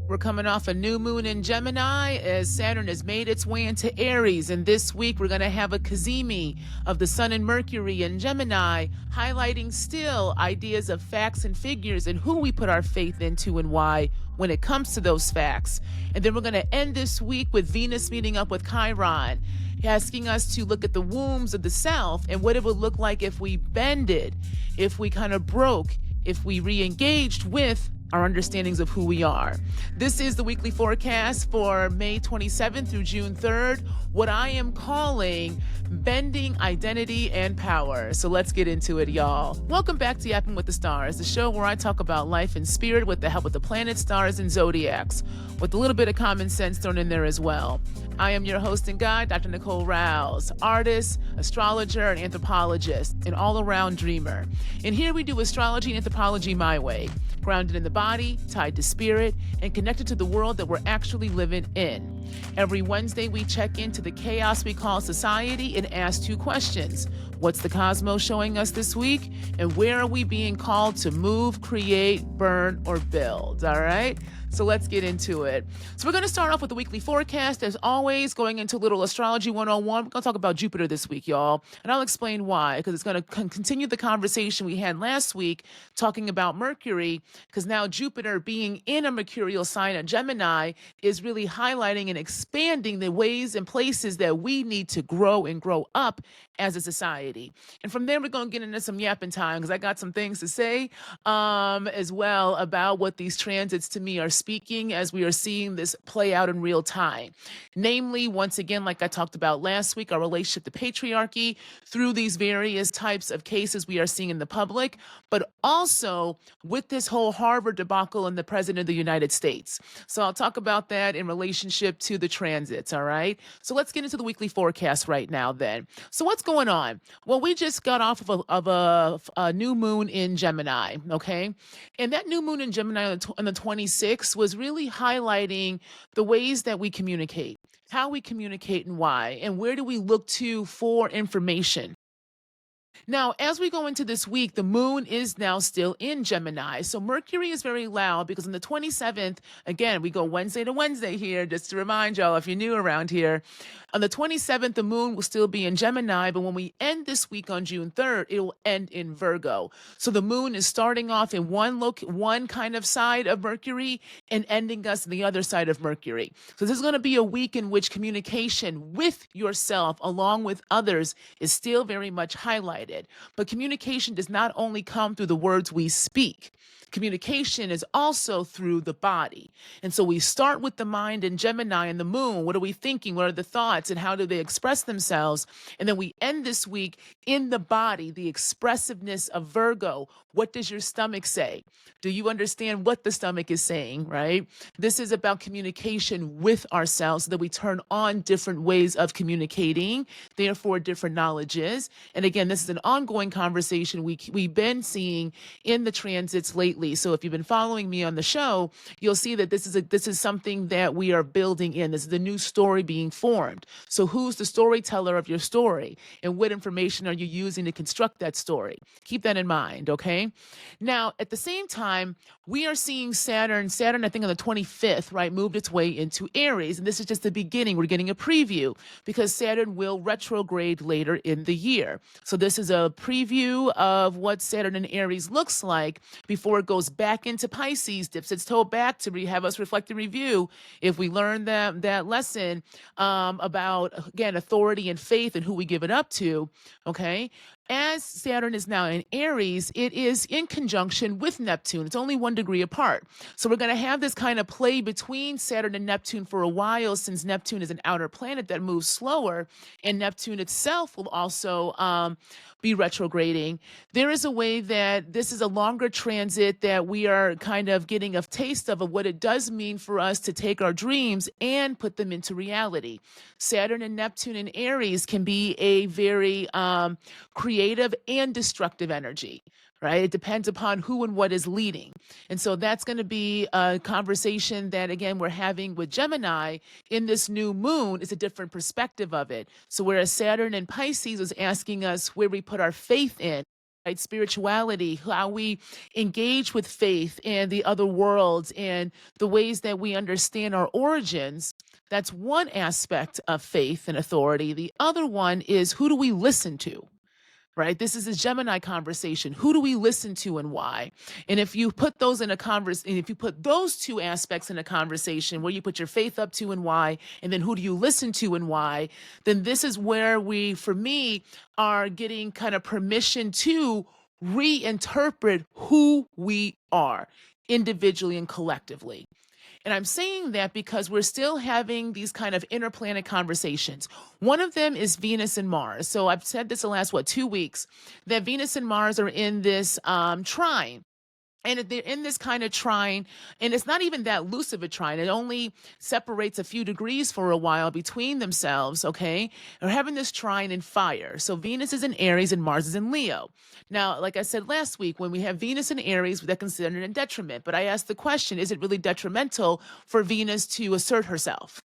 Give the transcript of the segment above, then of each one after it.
We're coming off a new moon in Gemini as Saturn has made its way into Aries. And this week, we're going to have a Cazimi of the Sun and Mercury in Gemini, highlighting still ideas of facts and figures and who we put our faith into and why when it comes to those facts. And then we're going to end this week with Venus meeting up with Chiron, asking us to look at the wombs of the self and what it would look like if we bended, if we kind of broke, if we re-engaged with our understandings of who we are. This is the weekly forecast for May 27th through June 3rd, what I am calling bending identity and power. So let's get into it, y'all. Welcome back to Yappin with the Stars, the show where I talk about life and spirit with the help of the planets, stars, and zodiacs, with a little bit of common sense thrown in there as well. I am your host and guide, Dr. Nicole Rouse, artist, astrologer, and anthropologist, an all-around dreamer. And here we do astrology and anthropology my way, grounded in the body, tied to spirit, and connected to the world that we're actually living in. Every Wednesday, we check into the chaos we call society and ask two questions. What's the cosmos showing us this week? And where are we being called to move, create, burn, or build? All right? So let's get into it. So we're going to start off with the weekly forecast. As always, going into a little astrology 101. We're going to talk about Jupiter this week, y'all. And I'll explain why, because it's going to continue the conversation we had last week talking about Mercury, because now Jupiter being in a mercurial sign of Gemini is really highlighting and expanding the ways and places that we need to grow and grow up as a society. And from there, we're going to get into some yapping time, because I got some things to say as well about what these transits to me are speaking as we are seeing this play out in real time. Namely, once again, like I talked about last week, our relationship to patriarchy through these various types of cases we are seeing in the public, but also with this whole Harvard debacle and the president of the United States. So I'll talk about that in relationship to the transits, all right? So let's get into the weekly forecast right now then. So what's going on? Well, we just got off of a new moon in Gemini, okay? And that new moon in Gemini on the 26th was really highlighting the ways that we communicate, how we communicate and why, and where do we look to for information. Now, as we go into this week, the moon is now still in Gemini. So Mercury is very loud because on the 27th, again, we go Wednesday to Wednesday here, just to remind y'all if you're new around here. On the 27th, the moon will still be in Gemini, but when we end this week on June 3rd, it will end in Virgo. So the moon is starting off in one kind of side of Mercury and ending us on the other side of Mercury. So this is going to be a week in which communication with yourself along with others is still very much highlighted. But communication does not only come through the words we speak. Communication is also through the body. And so we start with the mind in Gemini and the moon. What are we thinking? What are the thoughts and how do they express themselves? And then we end this week in the body, the expressiveness of Virgo. What does your stomach say? Do you understand what the stomach is saying, right? This is about communication with ourselves so that we turn on different ways of communicating, therefore different knowledges. And again, this is an ongoing conversation we've been seeing in the transits lately. So if you've been following me on the show, you'll see that this is something that we are building in. This is the new story being formed. So who's the storyteller of your story? And what information are you using to construct that story? Keep that in mind, okay? Now, at the same time, we are seeing Saturn, I think on the 25th, right, moved its way into Aries. And this is just the beginning. We're getting a preview because Saturn will retrograde later in the year. So this is a preview of what Saturn in Aries looks like before it goes back into Pisces, dips its toe back to have us reflect and review if we learn that lesson about, again, authority and faith and who we give it up to, okay? As Saturn is now in Aries, it is in conjunction with Neptune. It's only 1 degree apart. So we're going to have this kind of play between Saturn and Neptune for a while, since Neptune is an outer planet that moves slower, and Neptune itself will also be retrograding. There is a way that this is a longer transit that we are kind of getting a taste of what it does mean for us to take our dreams and put them into reality. Saturn and Neptune in Aries can be a very creative and destructive energy, right? It depends upon who and what is leading. And so that's going to be a conversation that, again, we're having with Gemini in this new moon is a different perspective of it. So whereas Saturn and Pisces was asking us where we put our faith in, spirituality, how we engage with faith and the other worlds and the ways that we understand our origins. That's one aspect of faith and authority. The other one is, who do we listen to? Right? This is a Gemini conversation. Who do we listen to and why? And if you put those in a if you put those two aspects in a conversation, where you put your faith up to and why, and then who do you listen to and why, then this is where we, for me, are getting kind of permission to reinterpret who we are individually and collectively. And I'm saying that because we're still having these kind of interplanet conversations. One of them is Venus and Mars. So I've said this the last, 2 weeks, that Venus and Mars are in this trine. And they're in this kind of trine, and it's not even that loose of a trine. It only separates a few degrees for a while between themselves, okay? They're having this trine in fire. So Venus is in Aries and Mars is in Leo. Now, like I said last week, when we have Venus in Aries, that's considered a detriment. But I asked the question, is it really detrimental for Venus to assert herself?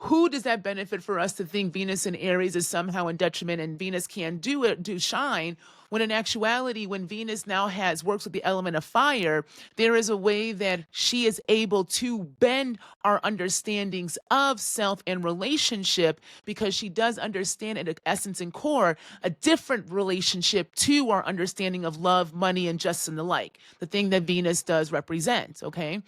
Who does that benefit for us to think Venus in Aries is somehow in detriment and Venus can't do shine, when in actuality, when Venus now works with the element of fire, there is a way that she is able to bend our understandings of self and relationship, because she does understand at essence and core a different relationship to our understanding of love, money, and justice and the like, the thing that Venus does represent, okay?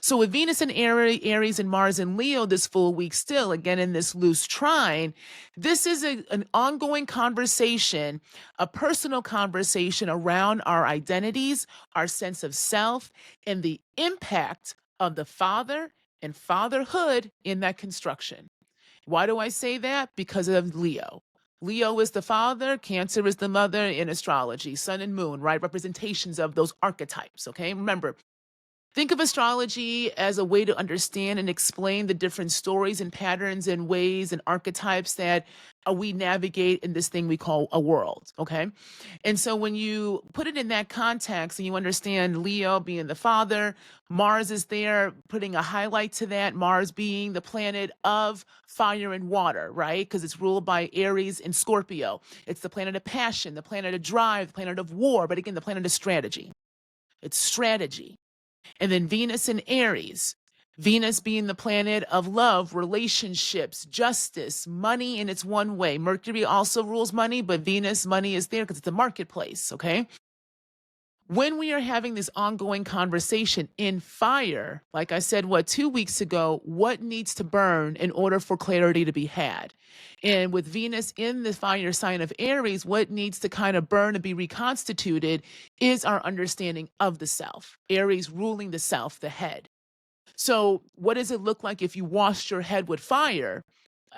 So with Venus in Aries and Mars in Leo this full week still, again in this loose trine, this is an ongoing conversation, a personal conversation around our identities, our sense of self, and the impact of the father and fatherhood in that construction. Why do I say that? Because of Leo. Leo is the father, Cancer is the mother in astrology, sun and moon, right? Representations of those archetypes, okay? Remember, think of astrology as a way to understand and explain the different stories and patterns and ways and archetypes that we navigate in this thing we call a world, okay? And so when you put it in that context and you understand Leo being the father, Mars is there putting a highlight to that, Mars being the planet of fire and water, right? Because it's ruled by Aries and Scorpio. It's the planet of passion, the planet of drive, the planet of war, but again, the planet of strategy. It's strategy. And then Venus in Aries, Venus being the planet of love, relationships, justice, money in its one way. Mercury also rules money, but Venus, money is there because it's a marketplace, okay? When we are having this ongoing conversation in fire, like I said, 2 weeks ago, what needs to burn in order for clarity to be had? And with Venus in the fire sign of Aries, what needs to kind of burn and be reconstituted is our understanding of the self. Aries ruling the self, the head. So what does it look like if you washed your head with fire?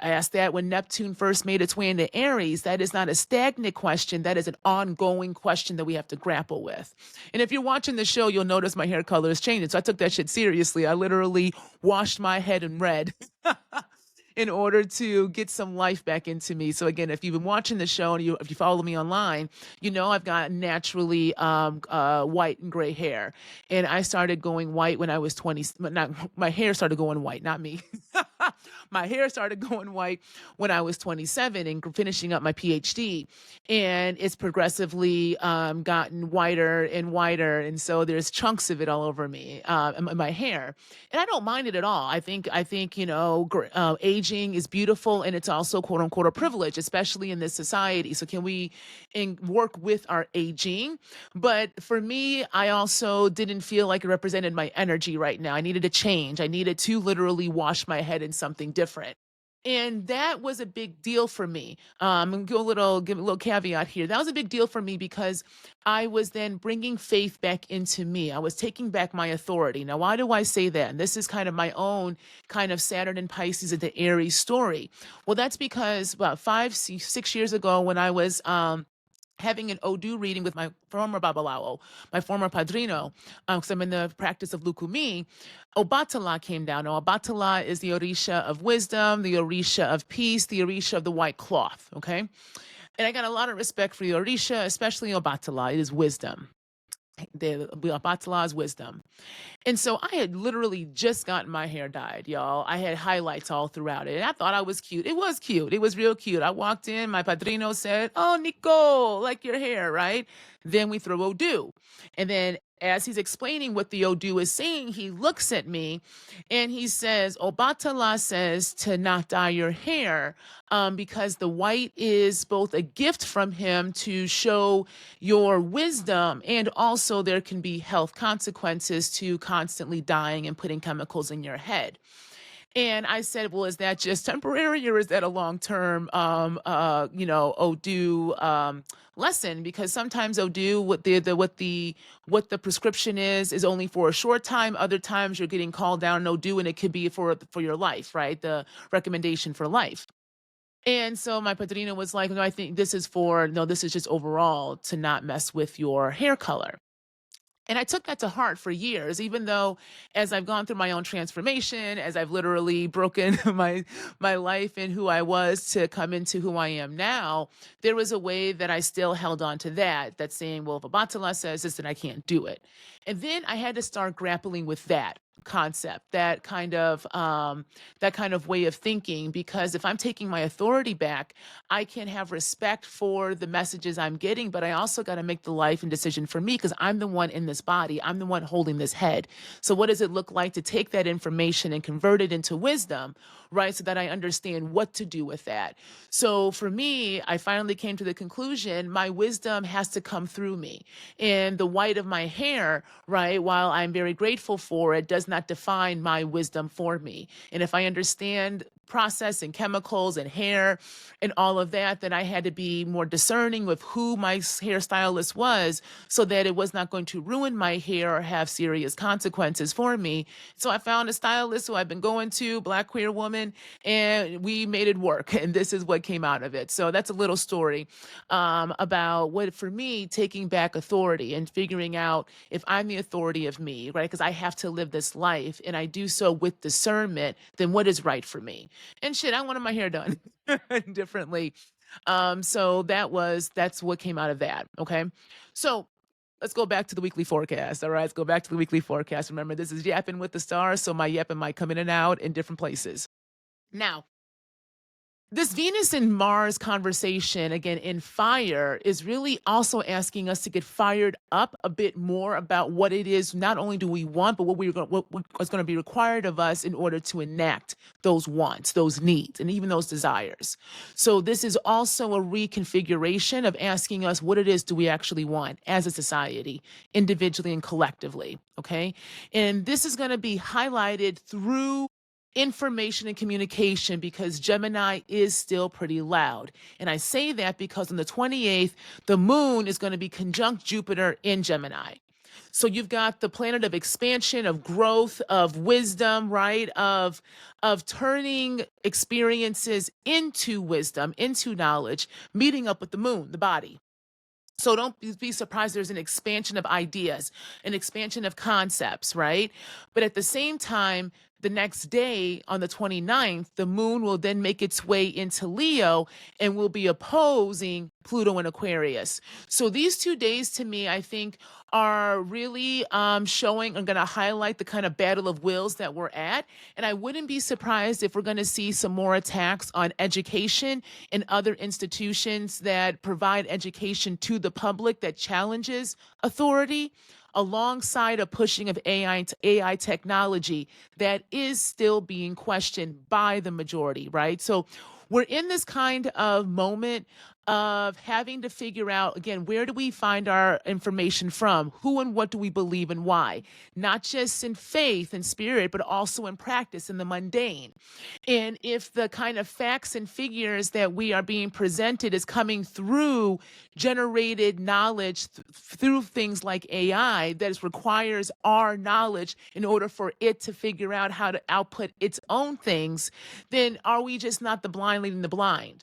I asked that when Neptune first made its way into Aries. That is not a stagnant question. That is an ongoing question that we have to grapple with. And if you're watching the show, you'll notice my hair color is changing. So I took that shit seriously. I literally washed my head in red in order to get some life back into me. So again, if you've been watching the show and if you follow me online, you know I've got naturally white and gray hair. And I started going white when I was 20. My hair started going white, not me. My hair started going white when I was 27 and finishing up my PhD. And it's progressively gotten whiter and whiter. And so there's chunks of it all over me, my hair. And I don't mind it at all. I think aging is beautiful, and it's also quote unquote a privilege, especially in this society. So can we work with our aging? But for me, I also didn't feel like it represented my energy right now. I needed a change. I needed to literally wash my head in something different. And that was a big deal for me. I'm gonna give a little caveat here. That was a big deal for me because I was then bringing faith back into me. I was taking back my authority. Now, why do I say that? And this is kind of my own kind of Saturn and Pisces of the Aries story. Well, that's because about 6 years ago, when I was having an Odu reading with my former Babalao, my former Padrino, because I'm in the practice of Lukumi, Obatala came down. Now, Obatala is the Orisha of wisdom, the Orisha of peace, the Orisha of the white cloth, okay? And I got a lot of respect for the Orisha, especially Obatala. It is wisdom. The Obatala is wisdom. And so I had literally just gotten my hair dyed, y'all. I had highlights all throughout it. And I thought I was cute. It was cute. It was real cute. I walked in, my padrino said, "Oh, Nico, like your hair, right?" Then we throw Odu. And then as he's explaining what the Odu is saying, he looks at me and he says, Obatala says to not dye your hair because the white is both a gift from him to show your wisdom, and also there can be health consequences to constantly dyeing and putting chemicals in your head. And I said, well, is that just temporary or is that a long-term, Odu lesson? Because sometimes Odu, what the prescription is only for a short time. Other times you're getting called down Odu, and it could be for your life, right? The recommendation for life. And so my padrino was like, no, I think this is just overall to not mess with your hair color. And I took that to heart for years, even though as I've gone through my own transformation, as I've literally broken my life and who I was to come into who I am now, there was a way that I still held on to that saying, well, if Abatala says this, then I can't do it. And then I had to start grappling with that concept, that kind of way of thinking, because if I'm taking my authority back, I can have respect for the messages I'm getting, but I also got to make the life and decision for me, because I'm the one in this body. I'm the one holding this head. So what does it look like to take that information and convert it into wisdom, right? So that I understand what to do with that. So for me, I finally came to the conclusion, my wisdom has to come through me. And the white of my hair, right, while I'm very grateful for it, does not define my wisdom for me. And if I understand process and chemicals and hair and all of that, then I had to be more discerning with who my hairstylist was, so that it was not going to ruin my hair or have serious consequences for me. So I found a stylist who I've been going to, Black queer woman, and we made it work. And this is what came out of it. So that's a little story about what, for me, taking back authority and figuring out if I'm the authority of me, right? Because I have to live this life, and I do so with discernment, then what is right for me? And shit, I wanted my hair done differently. So that's what came out of that. Okay. So let's go back to the weekly forecast. All right. Let's go back to the weekly forecast. Remember, this is Yappin with the stars. So my yapping might come in and out in different places. Now, this Venus and Mars conversation, again, in fire, is really also asking us to get fired up a bit more about what it is, not only do we want, but what's going to be required of us in order to enact those wants, those needs, and even those desires. So this is also a reconfiguration of asking us what it is do we actually want as a society, individually and collectively, okay? And this is going to be highlighted through information and communication, because Gemini is still pretty loud. And I say that because on the 28th, the moon is going to be conjunct Jupiter in Gemini. So you've got the planet of expansion, of growth, of wisdom, right? Of turning experiences into wisdom, into knowledge, meeting up with the moon, the body. So don't be surprised there's an expansion of ideas, an expansion of concepts, right? But at the same time, the next day on the 29th, the moon will then make its way into Leo and will be opposing Pluto in Aquarius. So these 2 days to me, I think, are really showing, I'm going to highlight the kind of battle of wills that we're at. And I wouldn't be surprised if we're going to see some more attacks on education and other institutions that provide education to the public that challenges authority, alongside a pushing of AI technology that is still being questioned by the majority, right? So we're in this kind of moment of having to figure out, again, where do we find our information from? Who and what do we believe and why? Not just in faith and spirit, but also in practice, in the mundane. And if the kind of facts and figures that we are being presented is coming through generated knowledge through things like AI, that requires our knowledge in order for it to figure out how to output its own things, then are we just not the blind leading the blind?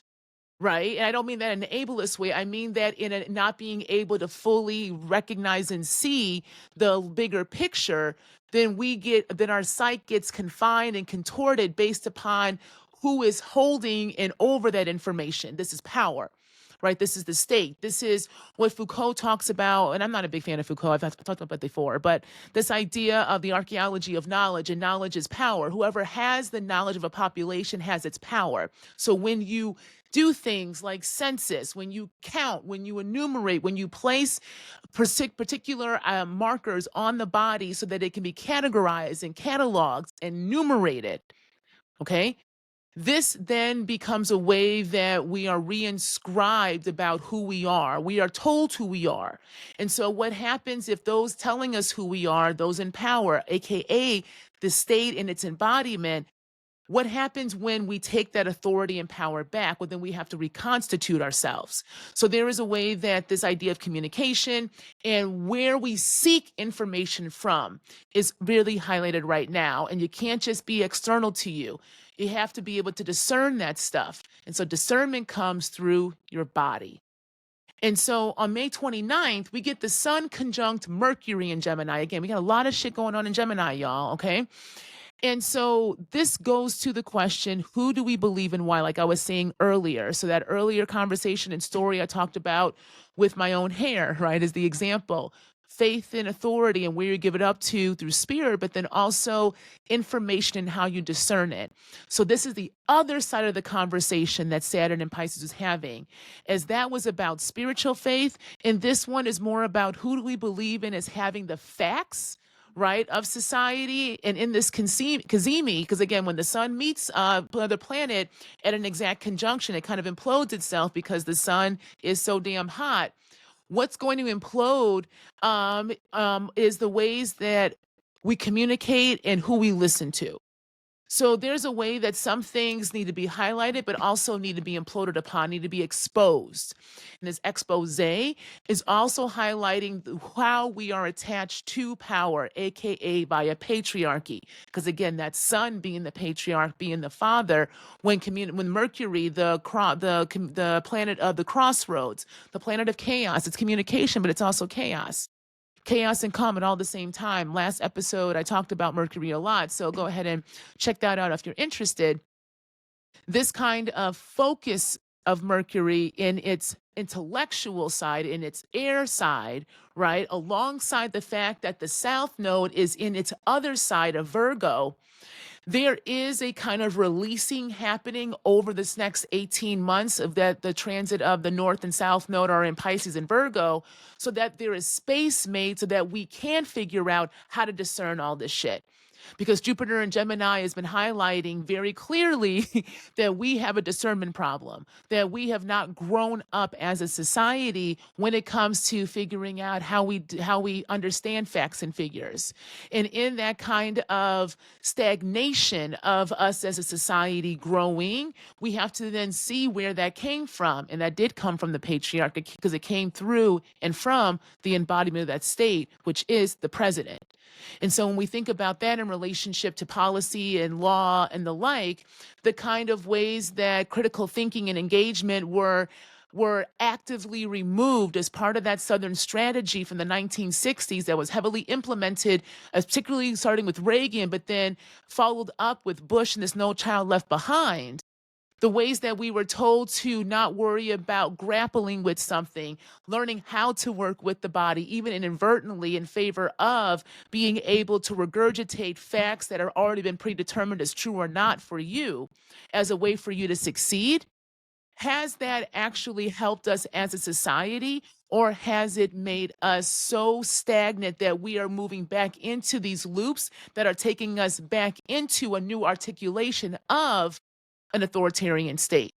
Right. And I don't mean that in an ableist way. I mean that in a not being able to fully recognize and see the bigger picture, then our sight gets confined and contorted based upon who is holding and over that information. This is power. Right. This is the state. This is what Foucault talks about. And I'm not a big fan of Foucault. I've talked about it before. But this idea of the archaeology of knowledge, and knowledge is power. Whoever has the knowledge of a population has its power. So when you do things like census, when you count, when you enumerate, when you place particular markers on the body so that it can be categorized and cataloged and numerated. Okay. This then becomes a way that we are reinscribed about who we are. We are told who we are. And so, what happens if those telling us who we are, those in power, AKA the state in its embodiment, what happens when we take that authority and power back? Well, then we have to reconstitute ourselves. So there is a way that this idea of communication and where we seek information from is really highlighted right now. And you can't just be external to you. You have to be able to discern that stuff. And so discernment comes through your body. And so on May 29th, we get the Sun conjunct Mercury in Gemini. Again, we got a lot of shit going on in Gemini, y'all, okay? And so this goes to the question, who do we believe in, why? Like I was saying earlier. So that earlier conversation and story I talked about with my own hair, right, is the example. Faith and authority and where you give it up to through spirit, but then also information and how you discern it. So this is the other side of the conversation that Saturn and Pisces is having, as that was about spiritual faith. And this one is more about who do we believe in as having the facts, right, of society. And in this Cazimi, because again, when the sun meets another planet at an exact conjunction, it kind of implodes itself because the sun is so damn hot. What's going to implode is the ways that we communicate and who we listen to. So there's a way that some things need to be highlighted, but also need to be imploded upon, need to be exposed. And this expose is also highlighting how we are attached to power, aka via patriarchy. Because again, that sun being the patriarch, being the father, when Mercury, the planet of the crossroads, the planet of chaos, it's communication, but it's also chaos. Chaos and calm at all the same time. Last episode, I talked about Mercury a lot, so go ahead and check that out if you're interested. This kind of focus of Mercury in its intellectual side, in its air side, right, alongside the fact that the South Node is in its other side of Virgo, there is a kind of releasing happening over this next 18 months of that the transit of the North and South Node are in Pisces and Virgo, so that there is space made so that we can figure out how to discern all this shit. Because Jupiter and Gemini has been highlighting very clearly that we have a discernment problem, that we have not grown up as a society when it comes to figuring out how we understand facts and figures. And in that kind of stagnation of us as a society growing, we have to then see where that came from. And that did come from the patriarchy because it came through and from the embodiment of that state, which is the president. And so when we think about that in relationship to policy and law and the like, the kind of ways that critical thinking and engagement were actively removed as part of that Southern strategy from the 1960s that was heavily implemented, particularly starting with Reagan, but then followed up with Bush and this No Child Left Behind. The ways that we were told to not worry about grappling with something, learning how to work with the body, even inadvertently in favor of being able to regurgitate facts that are already been predetermined as true or not for you as a way for you to succeed. Has that actually helped us as a society, or has it made us so stagnant that we are moving back into these loops that are taking us back into a new articulation of an authoritarian state?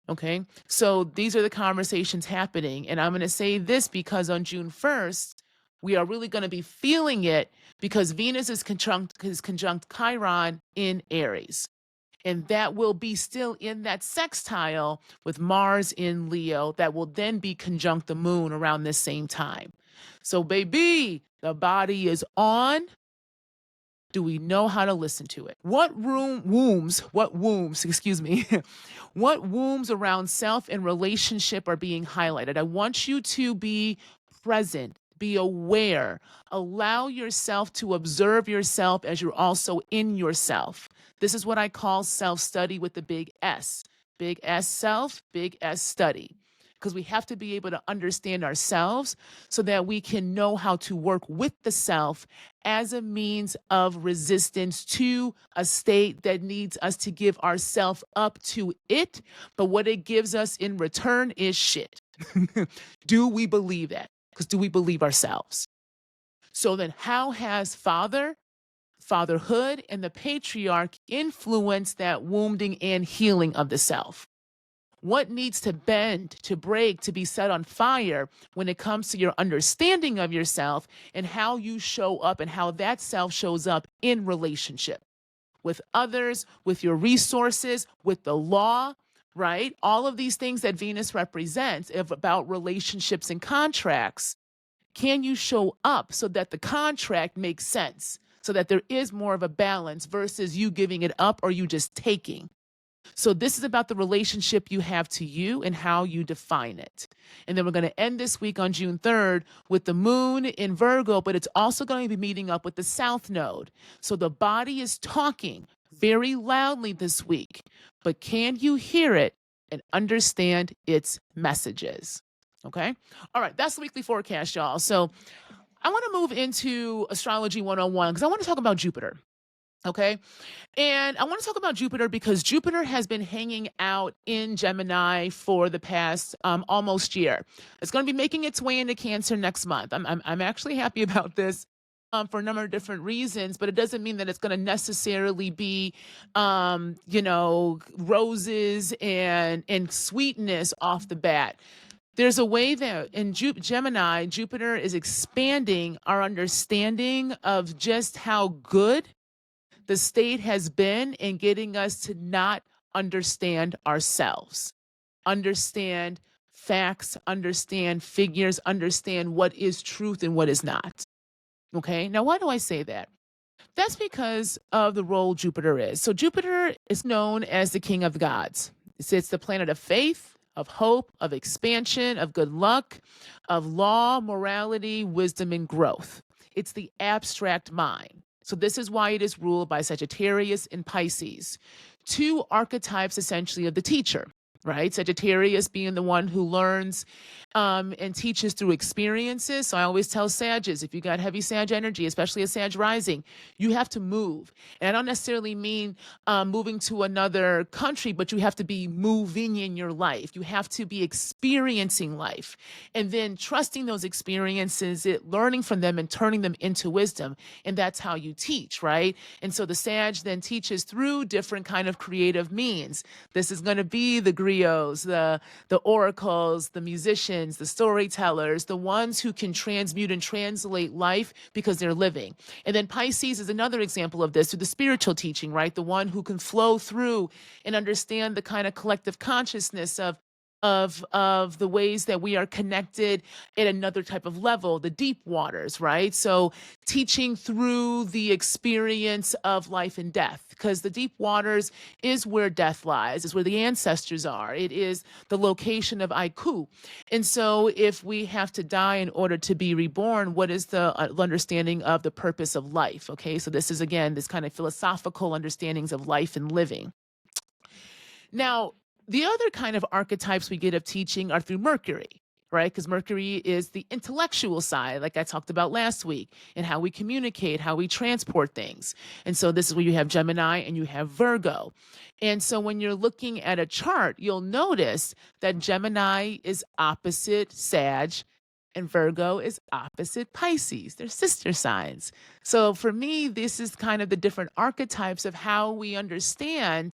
Okay, so these are the conversations happening. And I'm going to say this because on June 1st, we are really going to be feeling it because Venus is conjunct Chiron in Aries. And that will be still in that sextile with Mars in Leo that will then be conjunct the moon around this same time. So, baby, the body is on. Do we know how to listen to it? What wombs around self and relationship are being highlighted? I want you to be present, be aware, allow yourself to observe yourself as you're also in yourself. This is what I call self-study with the big S. Big S self, big S study. because we have to be able to understand ourselves so that we can know how to work with the self as a means of resistance to a state that needs us to give ourselves up to it. But what it gives us in return is shit. Do we believe that? Because do we believe ourselves? So then, how has fatherhood, and the patriarch influenced that wounding and healing of the self? What needs to bend, to break, to be set on fire when it comes to your understanding of yourself and how you show up and how that self shows up in relationship with others, with your resources, with the law, right? All of these things that Venus represents about relationships and contracts. Can you show up so that the contract makes sense, so that there is more of a balance versus you giving it up or you just taking? So this is about the relationship you have to you and how you define it. And then we're going to end this week on June 3rd with the moon in Virgo, but it's also going to be meeting up with the South Node. So the body is talking very loudly this week, but can you hear it and understand its messages? Okay. All right. That's the weekly forecast, y'all. So I want to move into astrology 101 because I want to talk about Jupiter. Okay. And I want to talk about Jupiter because Jupiter has been hanging out in Gemini for the past almost year. It's going to be making its way into Cancer next month. I'm actually happy about this for a number of different reasons, but it doesn't mean that it's going to necessarily be, roses and sweetness off the bat. There's a way that in Gemini, Jupiter is expanding our understanding of just how good the state has been in getting us to not understand ourselves, understand facts, understand figures, understand what is truth and what is not. Okay, now why do I say that? That's because of the role Jupiter is. So Jupiter is known as the king of the gods. It's the planet of faith, of hope, of expansion, of good luck, of law, morality, wisdom, and growth. It's the abstract mind. So this is why it is ruled by Sagittarius and Pisces, two archetypes essentially of the teacher, right? Sagittarius being the one who learns and teaches through experiences. So I always tell Sages, if you got heavy Sag energy, especially a Sag rising, you have to move. And I don't necessarily mean moving to another country, but you have to be moving in your life. You have to be experiencing life and then trusting those experiences, learning from them and turning them into wisdom. And that's how you teach, right? And so the Sag then teaches through different kind of creative means. This is going to be the griots, the oracles, the musicians, the storytellers, the ones who can transmute and translate life because they're living. And then Pisces is another example of this, through the spiritual teaching, right? The one who can flow through and understand the kind of collective consciousness of the ways that we are connected at another type of level, the deep waters, right? So teaching through the experience of life and death, because the deep waters is where death lies, is where the ancestors are. It is the location of Aiku. And so if we have to die in order to be reborn, what is the understanding of the purpose of life? Okay, so this is, again, this kind of philosophical understandings of life and living. Now, the other kind of archetypes we get of teaching are through Mercury, right? Because Mercury is the intellectual side, like I talked about last week, and how we communicate, how we transport things. And so this is where you have Gemini and you have Virgo. And so when you're looking at a chart, you'll notice that Gemini is opposite Sag and Virgo is opposite Pisces. They're sister signs. So for me, this is kind of the different archetypes of how we understand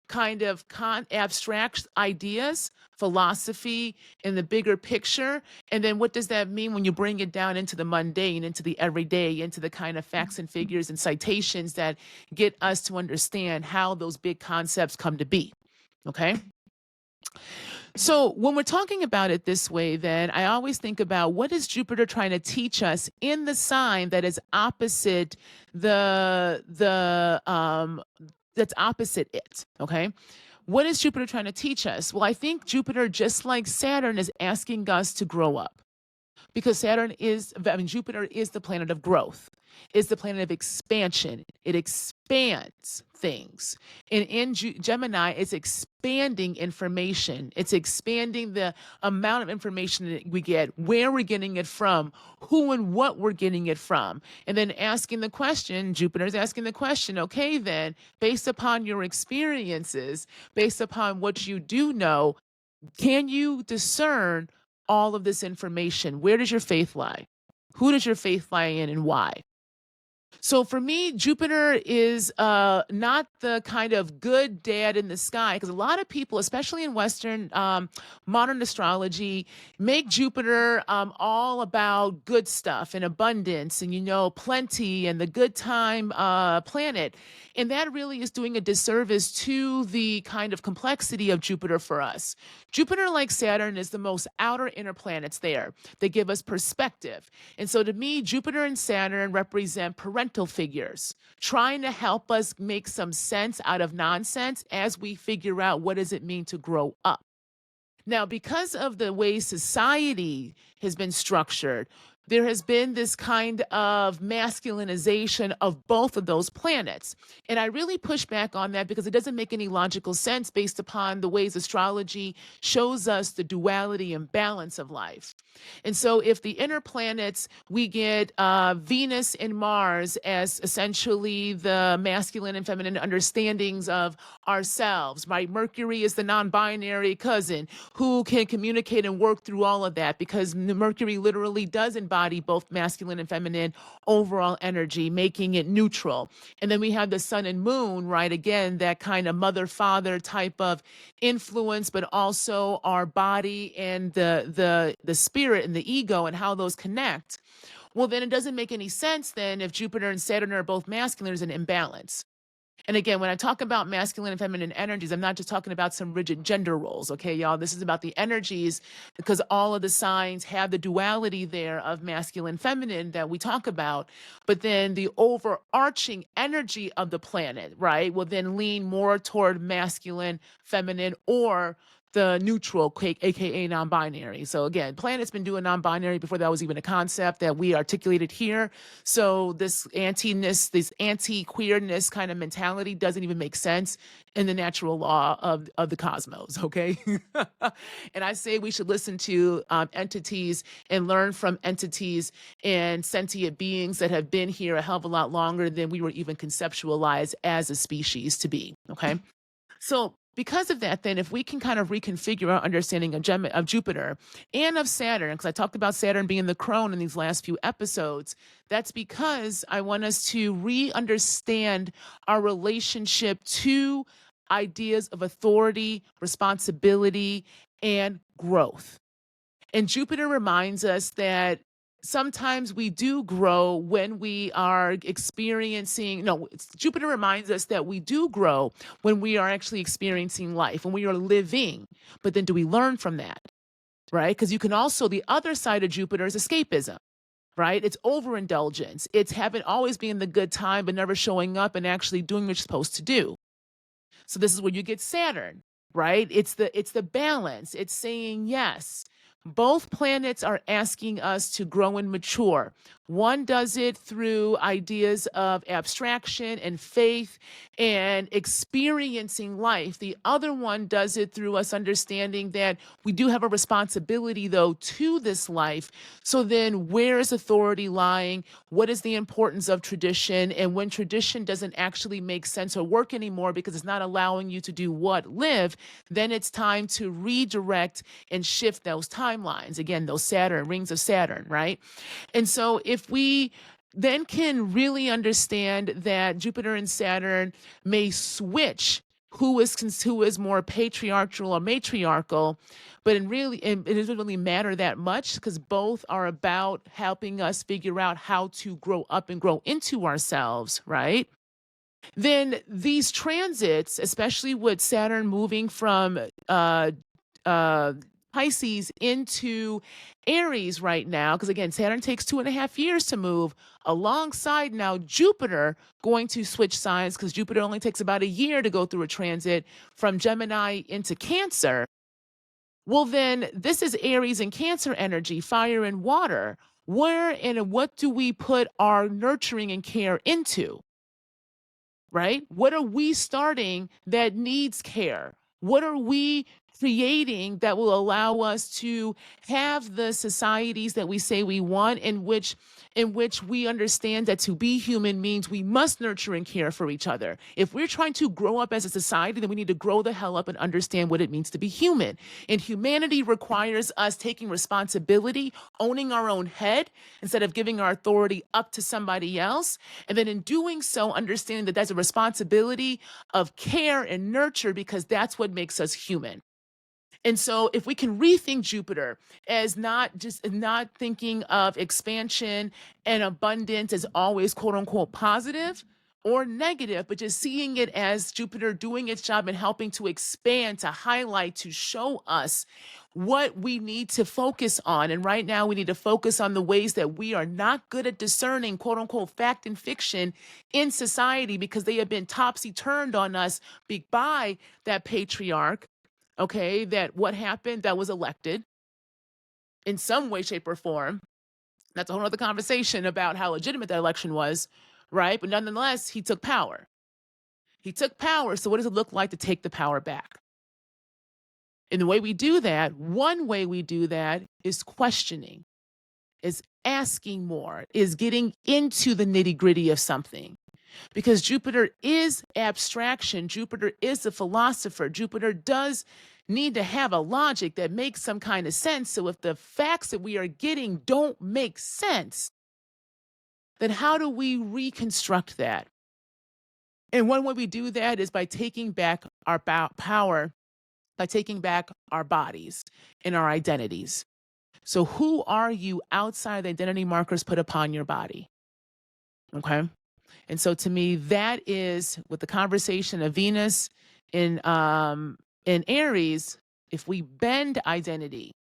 kind of abstract ideas, philosophy in the bigger picture. And then what does that mean when you bring it down into the mundane, into the everyday, into the kind of facts and figures and citations that get us to understand how those big concepts come to be? Okay. So when we're talking about it this way, then I always think about what is Jupiter trying to teach us in the sign that is opposite that's opposite it, okay? What is Jupiter trying to teach us? Well, I think Jupiter, just like Saturn, is asking us to grow up because Jupiter is the planet of growth. It's the planet of expansion. It expands expands things. And in Gemini, it's expanding information. It's expanding the amount of information that we get, where we're getting it from, who and what we're getting it from. And then asking the question, Jupiter's asking the question, okay, then, based upon your experiences, based upon what you do know, can you discern all of this information? Where does your faith lie? Who does your faith lie in and why? So for me, Jupiter is not the kind of good dad in the sky, because a lot of people, especially in Western modern astrology, make Jupiter all about good stuff and abundance and, plenty and the good time planet. And that really is doing a disservice to the kind of complexity of Jupiter for us. Jupiter, like Saturn, is the most outer inner planets there. They give us perspective. And so to me, Jupiter and Saturn represent parental figures, trying to help us make some sense out of nonsense as we figure out what does it mean to grow up. Now, because of the way society has been structured, there has been this kind of masculinization of both of those planets. And I really push back on that because it doesn't make any logical sense based upon the ways astrology shows us the duality and balance of life. And so if the inner planets, we get Venus and Mars as essentially the masculine and feminine understandings of ourselves, right? Mercury is the non-binary cousin who can communicate and work through all of that, because Mercury literally does embody both masculine and feminine overall energy, making it neutral. And then we have the sun and moon, right? Again, that kind of mother-father type of influence, but also our body and the spirit and the ego and how those connect. Well, then it doesn't make any sense then if Jupiter and Saturn are both masculine, there's an imbalance. And again, when I talk about masculine and feminine energies, I'm not just talking about some rigid gender roles, okay, y'all? This is about the energies, because all of the signs have the duality there of masculine, feminine that we talk about. But then the overarching energy of the planet, right, will then lean more toward masculine, feminine, or the neutral, aka non-binary. So again, planet's been doing non-binary before that was even a concept that we articulated here. So this anti-ness, this anti-queerness kind of mentality doesn't even make sense in the natural law of the cosmos, okay? And I say we should listen to entities and learn from entities and sentient beings that have been here a hell of a lot longer than we were even conceptualized as a species to be, okay? So because of that, then, if we can kind of reconfigure our understanding of Jupiter and of Saturn, because I talked about Saturn being the crone in these last few episodes, that's because I want us to re-understand our relationship to ideas of authority, responsibility, and growth. And Jupiter reminds us that sometimes we do grow when we are experiencing, no, Jupiter reminds us that we do grow when we are actually experiencing life, when we are living. But then do we learn from that, right? Because you can also, the other side of Jupiter is escapism, right? It's overindulgence. It's having always being the good time, but never showing up and actually doing what you're supposed to do. So this is where you get Saturn, right? It's the balance. It's saying yes. Both planets are asking us to grow and mature. One does it through ideas of abstraction and faith and experiencing life. The other one does it through us understanding that we do have a responsibility, though, to this life. So then where is authority lying? What is the importance of tradition? And when tradition doesn't actually make sense or work anymore because it's not allowing you to do what? Live, then it's time to redirect and shift those timelines. Again, those Saturn, rings of Saturn, right? And so if we then can really understand that Jupiter and Saturn may switch who is more patriarchal or matriarchal, but it doesn't really matter that much because both are about helping us figure out how to grow up and grow into ourselves, right? Then these transits, especially with Saturn moving from Pisces into Aries right now, because again, Saturn takes 2.5 years to move, alongside now Jupiter going to switch signs, because Jupiter only takes about a year to go through a transit from Gemini into Cancer. Well, then this is Aries and Cancer energy, fire and water. Where and what do we put our nurturing and care into? right? What are we starting that needs care? What are we creating that will allow us to have the societies that we say we want, in which we understand that to be human means we must nurture and care for each other. If we're trying to grow up as a society, then we need to grow the hell up and understand what it means to be human. And humanity requires us taking responsibility, owning our own head instead of giving our authority up to somebody else. And then in doing so, understanding that that's a responsibility of care and nurture, because that's what makes us human. And so if we can rethink Jupiter as not thinking of expansion and abundance as always quote unquote positive or negative, but just seeing it as Jupiter doing its job and helping to expand, to highlight, to show us what we need to focus on. And right now we need to focus on the ways that we are not good at discerning quote unquote fact and fiction in society, because they have been topsy turned on us by that patriarch. Okay, that what happened, that was elected in some way, shape, or form. That's a whole other conversation about how legitimate that election was, right? But nonetheless, he took power. He took power. So what does it look like to take the power back? And the way we do that, one way we do that is questioning, is asking more, is getting into the nitty gritty of something. Because Jupiter is abstraction. Jupiter is a philosopher. Jupiter does need to have a logic that makes some kind of sense. So if the facts that we are getting don't make sense, then how do we reconstruct that? And one way we do that is by taking back our power, by taking back our bodies and our identities. So who are you outside the identity markers put upon your body? Okay. And so to me, that is with the conversation of Venus in Aries. If we bend identity,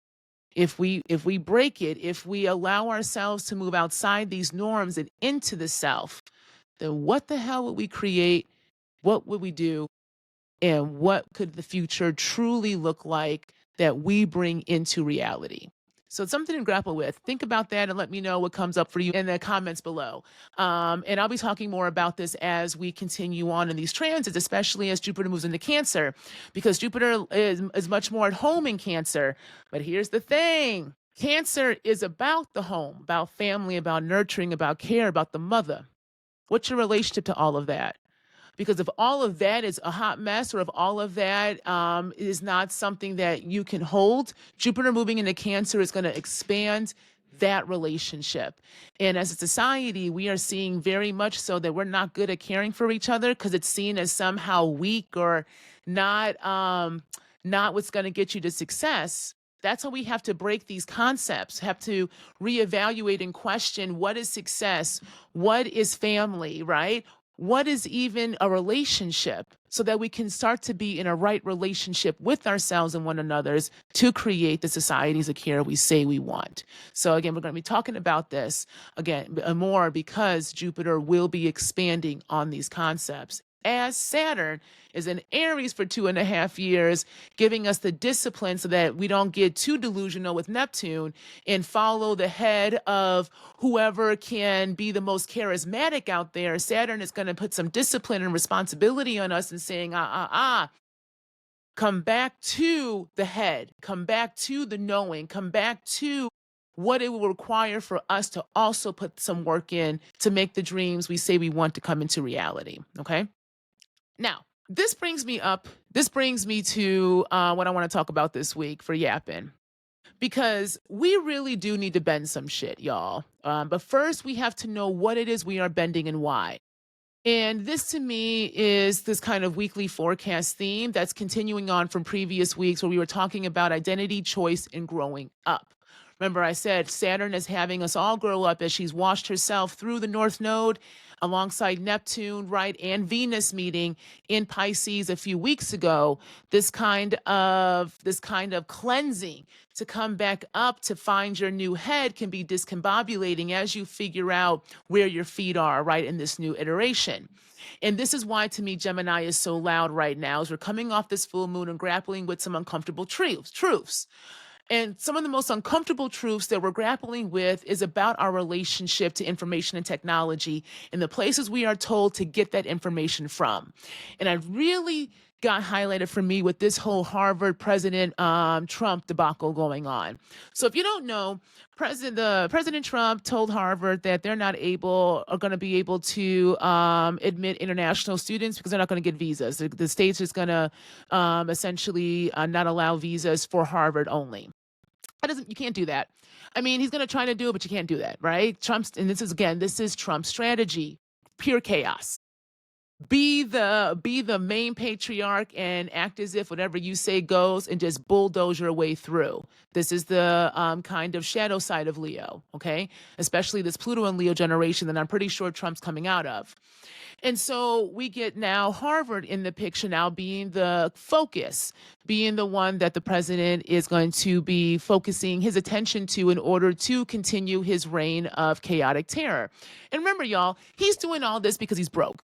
if we break it, if we allow ourselves to move outside these norms and into the self, then what the hell would we create? What would we do? And what could the future truly look like that we bring into reality? So it's something to grapple with. Think about that and let me know what comes up for you in the comments below. And I'll be talking more about this as we continue on in these transits, especially as Jupiter moves into Cancer, because Jupiter is much more at home in Cancer. But here's the thing. Cancer is about the home, about family, about nurturing, about care, about the mother. What's your relationship to all of that? Because if all of that is a hot mess, or if all of that is not something that you can hold, Jupiter moving into Cancer is going to expand that relationship. And as a society, we are seeing very much so that we're not good at caring for each other because it's seen as somehow weak or not what's going to get you to success. That's how we have to break these concepts, have to reevaluate and question what is success, what is family, right? What is even a relationship, so that we can start to be in a right relationship with ourselves and one another's to create the societies of care we say we want. So again, we're going to be talking about this again more, because Jupiter will be expanding on these concepts, as Saturn is in Aries for 2.5 years, giving us the discipline so that we don't get too delusional with Neptune and follow the head of whoever can be the most charismatic out there. Saturn is going to put some discipline and responsibility on us and saying, come back to the head, come back to the knowing, come back to what it will require for us to also put some work in to make the dreams we say we want to come into reality. Okay. Now, this brings me to what I want to talk about this week for Yappin, because we really do need to bend some shit, y'all. But first, we have to know what it is we are bending and why. And this to me is this kind of weekly forecast theme that's continuing on from previous weeks where we were talking about identity, choice, and growing up. Remember, I said Saturn is having us all grow up as she's washed herself through the North Node alongside Neptune, right, and Venus meeting in Pisces a few weeks ago. This kind of cleansing to come back up to find your new head can be discombobulating as you figure out where your feet are, right, in this new iteration. And this is why, to me, Gemini is so loud right now, as we're coming off this full moon and grappling with some uncomfortable truths. And some of the most uncomfortable truths that we're grappling with is about our relationship to information and technology and the places we are told to get that information from. And I really got highlighted for me with this whole Harvard President Trump debacle going on. So if you don't know, President Trump told Harvard that they're not able or going to be able to admit international students because they're not going to get visas. The state's just going to essentially not allow visas for Harvard only. You can't do that. I mean, he's going to try to do it, but you can't do that, right? And this is Trump's strategy, pure chaos. Be the main patriarch and act as if whatever you say goes and just bulldoze your way through. This is the kind of shadow side of Leo, okay? Especially this Pluto and Leo generation that I'm pretty sure Trump's coming out of. And so we get now Harvard in the picture now being the focus, being the one that the president is going to be focusing his attention to in order to continue his reign of chaotic terror. And remember, y'all, he's doing all this because he's broke.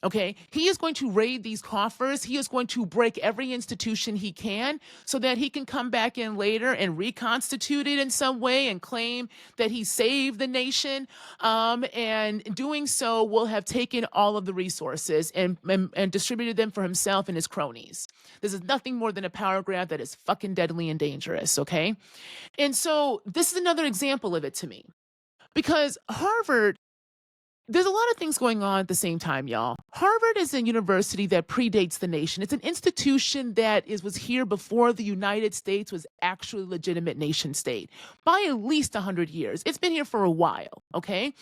Okay, he is going to raid these coffers. He is going to break every institution he can so that he can come back in later and reconstitute it in some way and claim that he saved the nation. And doing so will have taken all of the resources and distributed them for himself and his cronies. This is nothing more than a power grab that is fucking deadly and dangerous. Okay, and so this is another example of it to me because Harvard. There's a lot of things going on at the same time, y'all. Harvard is a university that predates the nation. It's an institution that was here before the United States was actually a legitimate nation state by at least 100 years. It's been here for a while, okay?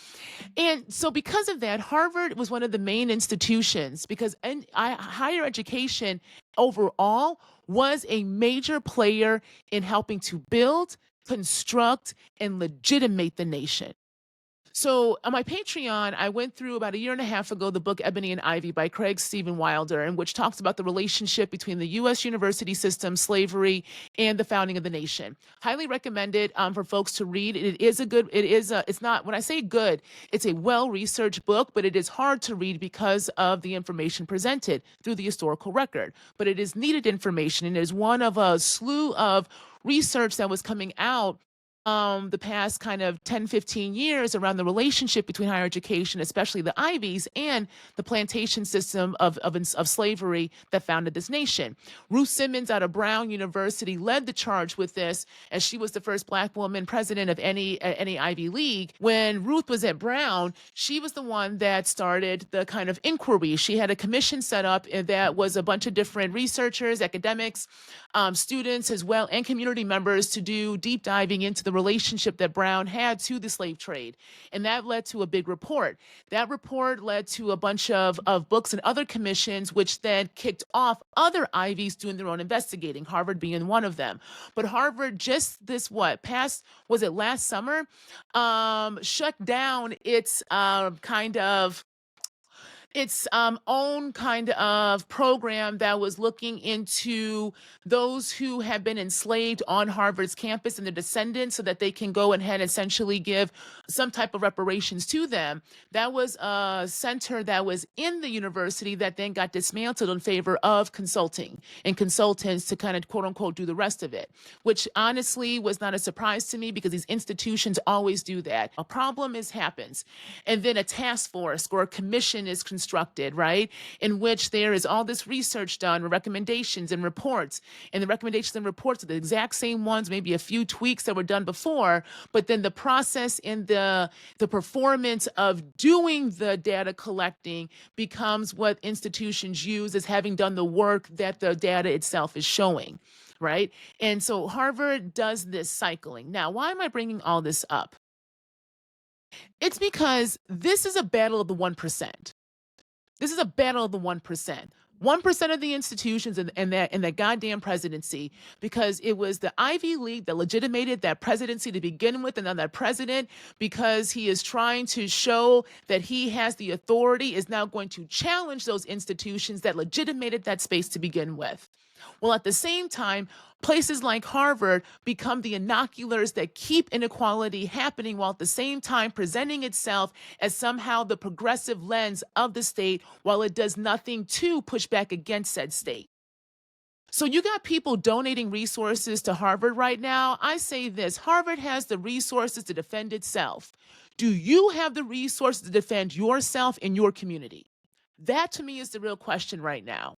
And so because of that, Harvard was one of the main institutions because higher education overall was a major player in helping to build, construct, and legitimate the nation. So on my Patreon, I went through about a year and a half ago the book Ebony and Ivy by Craig Stephen Wilder, in which talks about the relationship between the U.S. university system, slavery, and the founding of the nation. Highly recommended for folks to read. It's not, when I say good, it's a well-researched book, but it is hard to read because of the information presented through the historical record. But it is needed information, and it is one of a slew of research that was coming out the past kind of 10, 15 years around the relationship between higher education, especially the Ivies, and the plantation system of slavery that founded this nation. Ruth Simmons out of Brown University led the charge with this, as she was the first Black woman president of any Ivy League. When Ruth was at Brown, she was the one that started the kind of inquiry. She had a commission set up that was a bunch of different researchers, academics, students as well, and community members to do deep diving into the relationship that Brown had to the slave trade. And that led to a big report. That report led to a bunch of books and other commissions, which then kicked off other Ivies doing their own investigating, Harvard being one of them. But Harvard just was it last summer, shut down its its own kind of program that was looking into those who have been enslaved on Harvard's campus and their descendants so that they can go ahead and essentially give some type of reparations to them. That was a center that was in the university that then got dismantled in favor of consulting and consultants to kind of quote unquote do the rest of it, which honestly was not a surprise to me because these institutions always do that. A problem happens, and then a task force or a commission is constructed, right? In which there is all this research done, recommendations and reports. And the recommendations and reports are the exact same ones, maybe a few tweaks that were done before, but then the process and the performance of doing the data collecting becomes what institutions use as having done the work that the data itself is showing, right? And so Harvard does this cycling. Now, why am I bringing all this up? It's because this is a battle of the 1%. This is a battle of the 1%. 1% of the institutions in that goddamn presidency, because it was the Ivy League that legitimated that presidency to begin with, and now that president, because he is trying to show that he has the authority, is now going to challenge those institutions that legitimated that space to begin with. Well, at the same time, places like Harvard become the inoculars that keep inequality happening, while at the same time presenting itself as somehow the progressive lens of the state, while it does nothing to push back against said state. So you got people donating resources to Harvard right now. I say this, Harvard has the resources to defend itself. Do you have the resources to defend yourself and your community? That to me is the real question right now.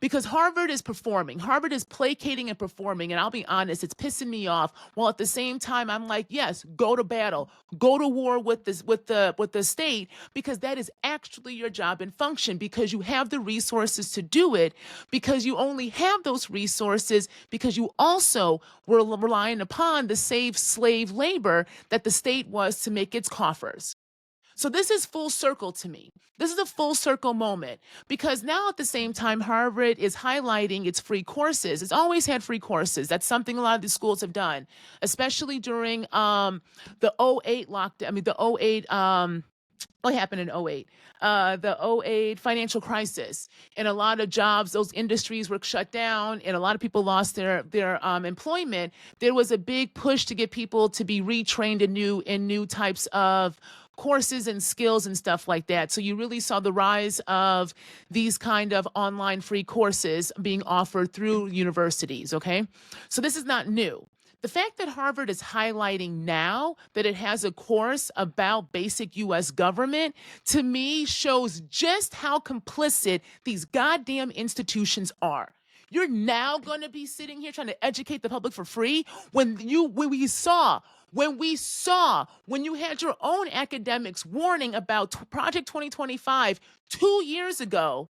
Because Harvard is performing. Harvard is placating and performing, and I'll be honest, it's pissing me off. While at the same time, I'm like, yes, go to battle, go to war with this, with the state, because that is actually your job and function. Because you have the resources to do it. Because you only have those resources because you also were relying upon the slave labor that the state was to make its coffers. So this is full circle to me. This is a full circle moment because now at the same time, Harvard is highlighting its free courses. It's always had free courses. That's something a lot of the schools have done, especially during the '08 lockdown. I mean, the '08, what happened in '08? The '08 financial crisis. And a lot of jobs, those industries were shut down and a lot of people lost their employment. There was a big push to get people to be retrained in new types of courses and skills and stuff like that. So you really saw the rise of these kind of online free courses being offered through universities, okay? So this is not new. The fact that Harvard is highlighting now that it has a course about basic US government, to me, shows just how complicit these goddamn institutions are. You're now going to be sitting here trying to educate the public for free when when you had your own academics warning about Project 2025 2 years ago,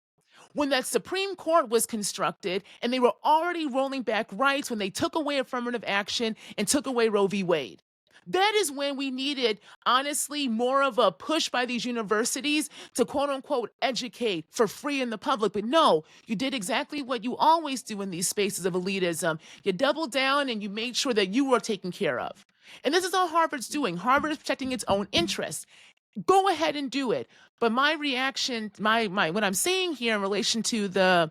when that Supreme Court was constructed and they were already rolling back rights when they took away affirmative action and took away Roe v. Wade. That is when we needed, honestly, more of a push by these universities to quote unquote educate for free in the public. But no, you did exactly what you always do in these spaces of elitism. You doubled down and you made sure that you were taken care of. And this is all Harvard's doing. Harvard is protecting its own interests. Go ahead and do it. But my reaction, what I'm saying here in relation to the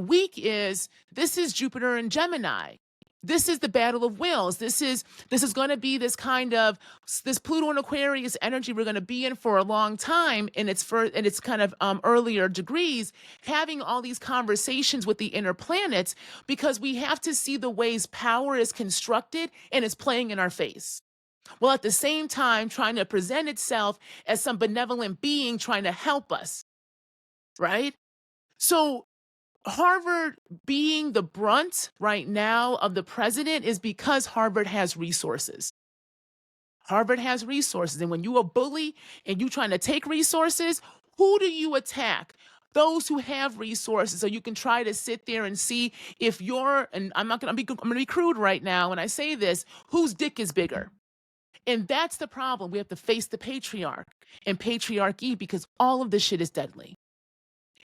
week is this is Jupiter and Gemini. This is the battle of wills. This is going to be this kind of this Pluto and Aquarius energy we're going to be in for a long time in its kind of earlier degrees, having all these conversations with the inner planets because we have to see the ways power is constructed and is playing in our face. While at the same time trying to present itself as some benevolent being trying to help us, right? So Harvard being the brunt right now of the president is because Harvard has resources. Harvard has resources. And when you a bully and you trying to take resources, who do you attack? Those who have resources. So you can try to sit there and see if you're, and I'm going to be crude right now when I say this, whose dick is bigger? And that's the problem. We have to face the patriarch and patriarchy because all of this shit is deadly.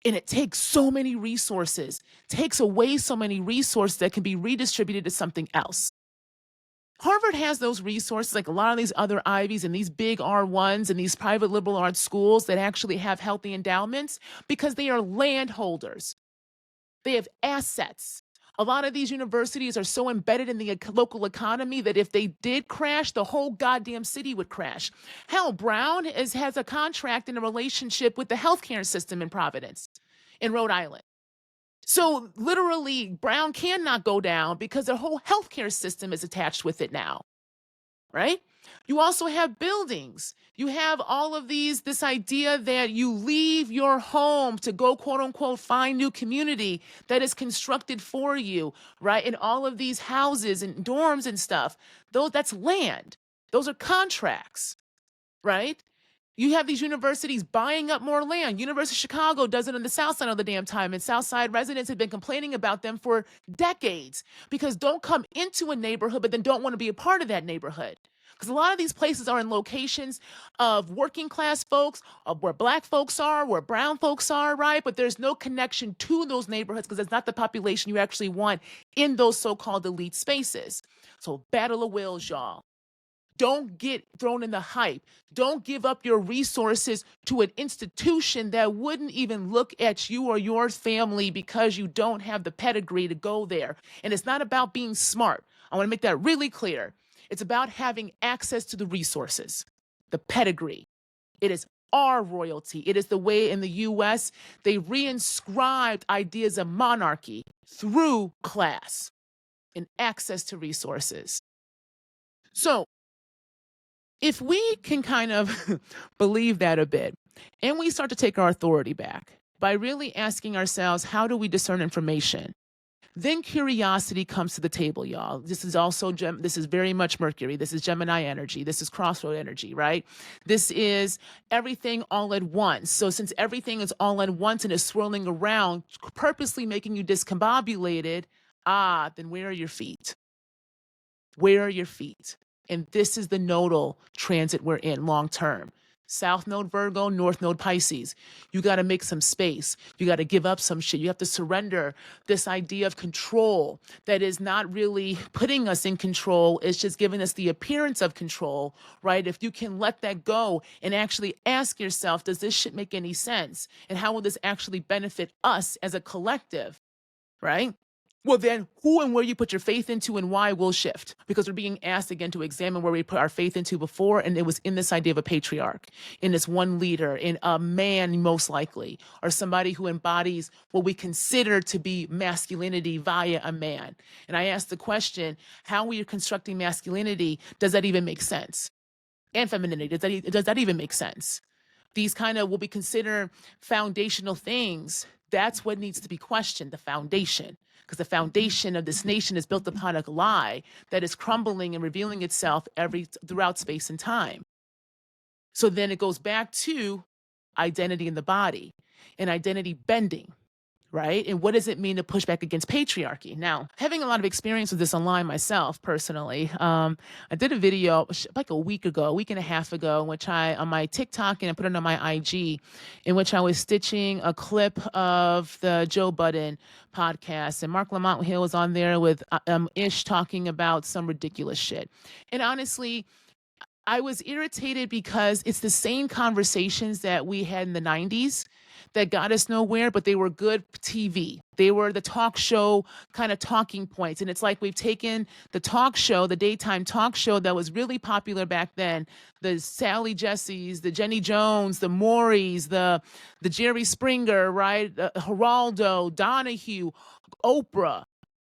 And it takes so many resources, takes away so many resources that can be redistributed to something else. Harvard has those resources like a lot of these other Ivies and these big R1s and these private liberal arts schools that actually have healthy endowments because they are landholders. They have assets. A lot of these universities are so embedded in the local economy that if they did crash, the whole goddamn city would crash. Hell, Brown has a contract and a relationship with the healthcare system in Providence, in Rhode Island. So literally, Brown cannot go down because the whole healthcare system is attached with it now, right? You also have buildings. You have all of this idea that you leave your home to go, quote unquote, find new community that is constructed for you, right? And all of these houses and dorms and stuff, that's land. Those are contracts, right? You have these universities buying up more land. University of Chicago does it on the South Side all the damn time, and South Side residents have been complaining about them for decades because don't come into a neighborhood, but then don't want to be a part of that neighborhood. Because a lot of these places are in locations of working class folks, of where black folks are, where brown folks are, right? But there's no connection to those neighborhoods because it's not the population you actually want in those so-called elite spaces. So battle of wills, y'all. Don't get thrown in the hype. Don't give up your resources to an institution that wouldn't even look at you or your family because you don't have the pedigree to go there. And it's not about being smart. I want to make that really clear. It's about having access to the resources, the pedigree. It is are royalty. It is the way in the US they reinscribed ideas of monarchy through class and access to resources. So, if we can kind of believe that a bit, and we start to take our authority back by really asking ourselves, how do we discern information? Then curiosity comes to the table, y'all. This is also this is very much Mercury. This is Gemini energy. This is crossroad energy, right? This is everything all at once. So since everything is all at once and is swirling around, purposely making you discombobulated, then where are your feet? Where are your feet? And this is the nodal transit we're in long term. South node Virgo, North node Pisces. You got to make some space. You got to give up some shit. You have to surrender this idea of control that is not really putting us in control. It's just giving us the appearance of control, right? If you can let that go and actually ask yourself, does this shit make any sense? And how will this actually benefit us as a collective, right? Well, then who and where you put your faith into and why will shift, because we're being asked again to examine where we put our faith into before. And it was in this idea of a patriarch, in this one leader, in a man, most likely, or somebody who embodies what we consider to be masculinity via a man. And I asked the question, how we are constructing masculinity, does that even make sense? And femininity, does that even make sense? These kind of will be considered foundational things. That's what needs to be questioned, the foundation. Because the foundation of this nation is built upon a lie that is crumbling and revealing itself throughout space and time. So then it goes back to identity in the body and identity bending, right? And what does it mean to push back against patriarchy? Now, having a lot of experience with this online myself personally, I did a video like a week and a half ago, in which on my TikTok, and I put it on my IG, in which I was stitching a clip of the Joe Budden podcast, and Mark Lamont Hill was on there with Ish talking about some ridiculous shit. And honestly, I was irritated because it's the same conversations that we had in the 90s that got us nowhere, but they were good TV. They were the talk show kind of talking points. And it's like we've taken the talk show, the daytime talk show that was really popular back then, the Sally Jessies, the Jenny Jones, the Maury's, the Jerry Springer, right? Geraldo, Donahue, Oprah.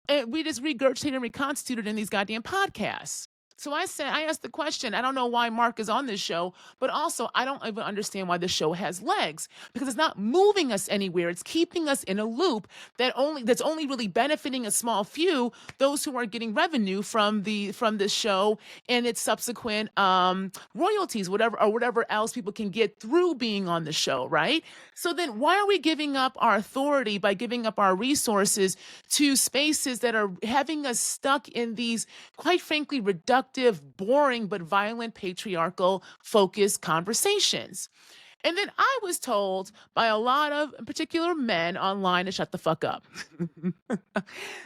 And we just regurgitated and reconstituted in these goddamn podcasts. So I asked the question, I don't know why Mark is on this show, but also I don't even understand why this show has legs, because it's not moving us anywhere. It's keeping us in a loop that's only really benefiting a small few, those who are getting revenue from this show and its subsequent royalties, whatever else people can get through being on the show, right? So then why are we giving up our authority by giving up our resources to spaces that are having us stuck in these, quite frankly, reductive, boring, but violent, patriarchal focused conversations? And then I was told by a lot of particular men online to shut the fuck up.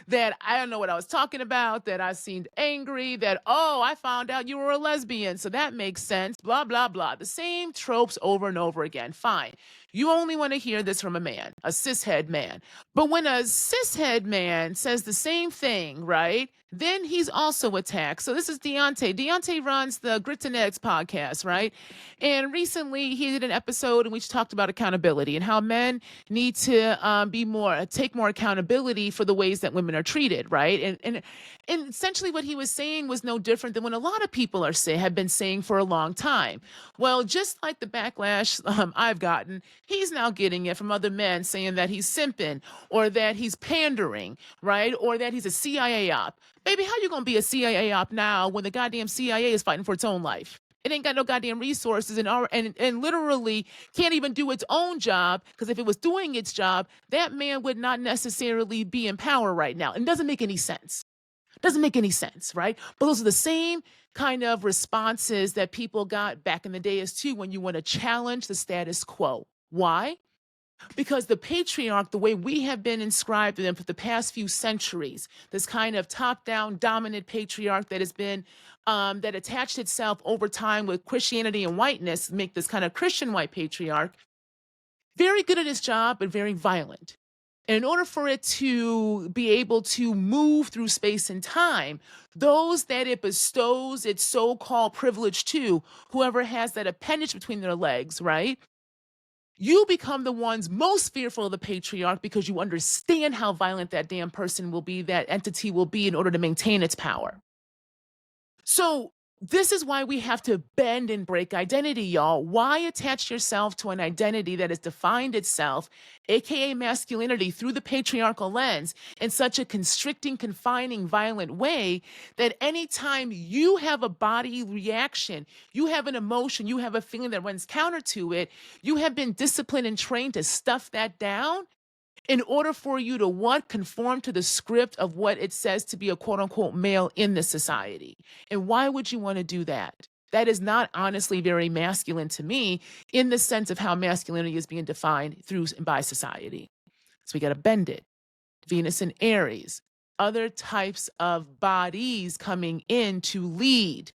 That I don't know what I was talking about, that I seemed angry, that, oh, I found out you were a lesbian, so that makes sense, blah, blah, blah. The same tropes over and over again. Fine. You only want to hear this from a man, a cishead man. But when a cishead man says the same thing, right, then he's also attacked. So this is Deontay. Deontay runs the Grits and Eggs podcast, right? And recently he did an episode in which he talked about accountability and how men need to take more accountability for the ways that women are treated, right? And essentially what he was saying was no different than what a lot of people have been saying for a long time. Well, just like the backlash I've gotten, he's now getting it from other men saying that he's simping or that he's pandering, right? Or that he's a CIA op. Baby, how you gonna be a CIA op now when the goddamn CIA is fighting for its own life? It ain't got no goddamn resources and literally can't even do its own job, because if it was doing its job, that man would not necessarily be in power right now. And it doesn't make any sense. Doesn't make any sense, right? But those are the same kind of responses that people got back in the day as too, when you want to challenge the status quo. Why? Because the patriarch, the way we have been inscribed in them for the past few centuries, this kind of top-down dominant patriarch that has been, that attached itself over time with Christianity and whiteness, make this kind of Christian white patriarch, very good at his job, but very violent. And in order for it to be able to move through space and time, those that it bestows its so-called privilege to, whoever has that appendage between their legs, right? You become the ones most fearful of the patriarch because you understand how violent that damn person will be, that entity will be, in order to maintain its power. So this is why we have to bend and break identity, y'all. Why attach yourself to an identity that has defined itself, aka masculinity, through the patriarchal lens in such a constricting, confining, violent way that anytime you have a body reaction, you have an emotion, you have a feeling that runs counter to it, you have been disciplined and trained to stuff that down in order for you to what? Conform to the script of what it says to be a quote unquote male in this society. And why would you want to do that? That is not honestly very masculine to me in the sense of how masculinity is being defined through and by society. So we got to bend it. Venus and Aries, other types of bodies coming in to lead,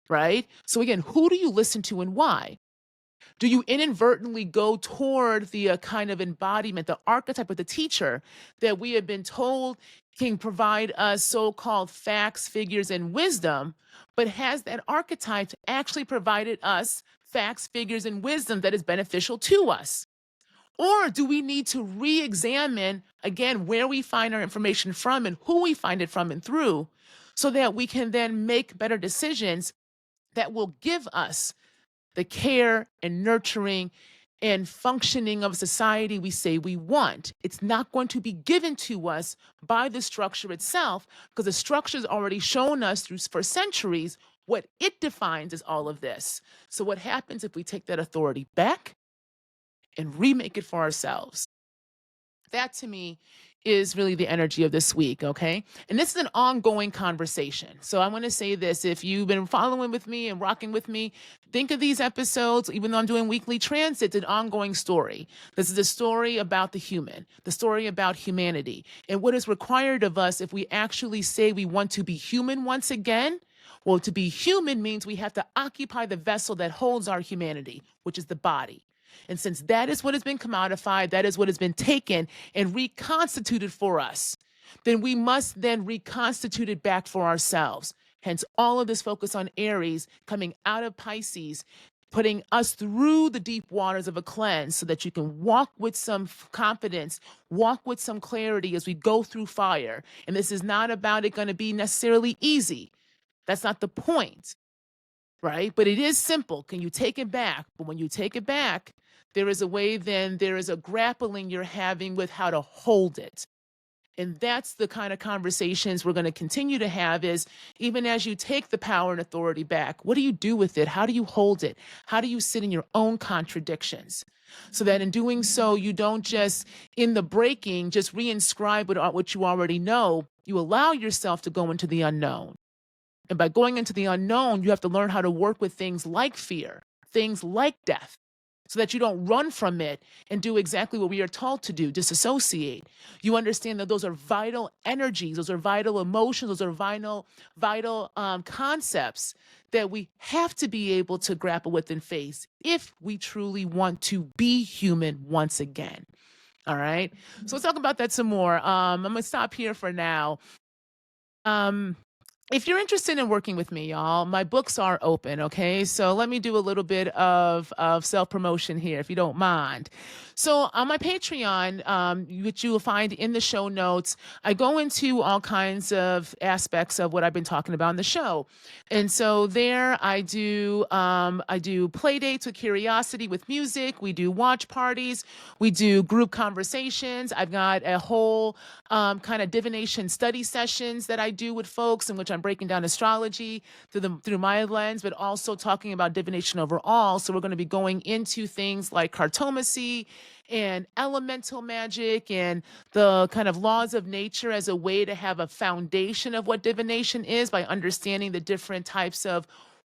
right? So again, who do you listen to and why? Do you inadvertently go toward the kind of embodiment, the archetype of the teacher that we have been told can provide us so-called facts, figures, and wisdom, but has that archetype actually provided us facts, figures, and wisdom that is beneficial to us? Or do we need to re-examine, again, where we find our information from and who we find it from and through, so that we can then make better decisions that will give us the care and nurturing and functioning of society we say we want? It's not going to be given to us by the structure itself, because the structure has already shown us through for centuries what it defines as all of this. So what happens if we take that authority back and remake it for ourselves? That to me is really the energy of this week, okay? And this is an ongoing conversation. So I want to say this: if you've been following with me and rocking with me, think of these episodes, even though I'm doing weekly transits, an ongoing story. This is a story about the human, the story about humanity, and what is required of us if we actually say we want to be human once again. Well, to be human means we have to occupy the vessel that holds our humanity, which is the body. And since that is what has been commodified, that is what has been taken and reconstituted for us, then we must then reconstitute it back for ourselves. Hence, all of this focus on Aries coming out of Pisces, putting us through the deep waters of a cleanse so that you can walk with some confidence, walk with some clarity as we go through fire. And this is not about it going to be necessarily easy. That's not the point, right? But it is simple. Can you take it back? But when you take it back, there is a way, then there is a grappling you're having with how to hold it. And that's the kind of conversations we're going to continue to have, is even as you take the power and authority back, what do you do with it? How do you hold it? How do you sit in your own contradictions? So that in doing so, you don't just, in the breaking, just reinscribe what you already know. You allow yourself to go into the unknown. And by going into the unknown, you have to learn how to work with things like fear, things like death, so that you don't run from it and do exactly what we are taught to do, disassociate. You understand that those are vital energies, those are vital emotions, those are vital concepts that we have to be able to grapple with and face if we truly want to be human once again. All right. So let's talk about that some more. I'm going to stop here for now. If you're interested in working with me, y'all, my books are open, okay? So let me do a little bit of self-promotion here, if you don't mind. So on my Patreon, which you will find in the show notes, I go into all kinds of aspects of what I've been talking about in the show. And so there I do play dates with curiosity with music. We do watch parties. We do group conversations. I've got a whole kind of divination study sessions that I do with folks, in which I'm breaking down astrology through my lens, but also talking about divination overall. So we're going to be going into things like cartomancy and elemental magic and the kind of laws of nature as a way to have a foundation of what divination is, by understanding the different types of